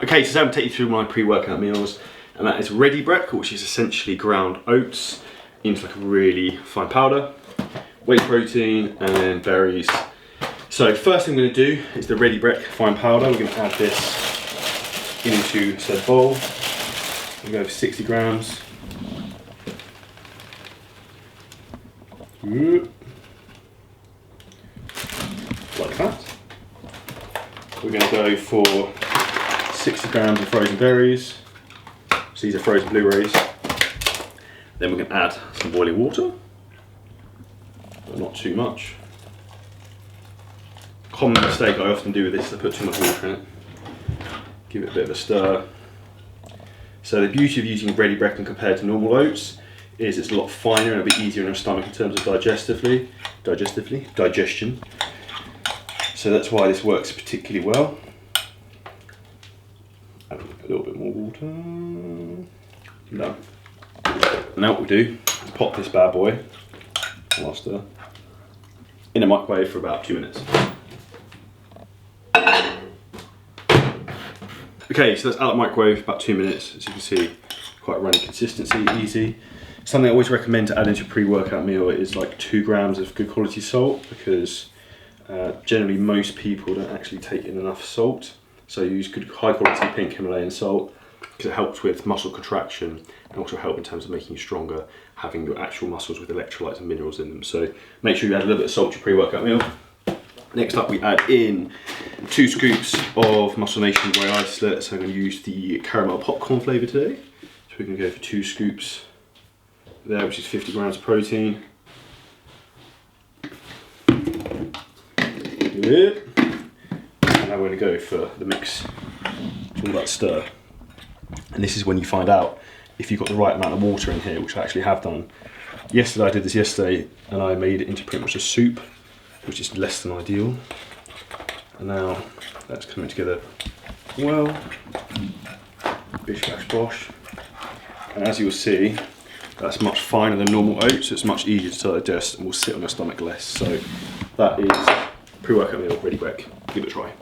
Okay, so today I'm taking you through my pre-workout meals, and that is ready Brek, which is essentially ground oats into like a really fine powder, whey protein, and then berries. So first thing I'm going to do is the ready Brek fine powder. We're going to add this into said bowl. I'm going to go for 60 grams. Like that. We're going to go for 60 grams of frozen berries. So these are frozen blueberries. Then we're going to add some boiling water, but not too much. Common mistake I often do with this is I put too much water in it. Give it a bit of a stir. So the beauty of using ready Brek compared to normal oats is it's a lot finer and a bit easier in your stomach in terms of digestion. So that's why this works particularly well. Add a little bit more water. No. Now what we do is pop this bad boy in a microwave for about 2 minutes. Okay, so that's out of the microwave about 2 minutes. As you can see, quite runny consistency, easy. Something I always recommend to add into a pre-workout meal is like 2 grams of good quality salt, because generally most people don't actually take in enough salt. So use good high quality pink Himalayan salt because it helps with muscle contraction and also help in terms of making you stronger, having your actual muscles with electrolytes and minerals in them. So make sure you add a little bit of salt to your pre-workout meal. Next up we add in 2 scoops of Muscle Nation Whey isolate. So I'm going to use the caramel popcorn flavour today. So we're going to go for 2 scoops there, which is 50 grams of protein. Good. And now we're going to go for the mix. It's all about stir. And this is when you find out if you've got the right amount of water in here, which I actually have done. Yesterday I did this yesterday and I made it into pretty much a soup, which is less than ideal. And now that's coming together well. Bish bash bosh. And as you'll see, that's much finer than normal oats, so it's much easier to digest and will sit on your stomach less. So that is pre-workout meal ready Brek. Give it a try.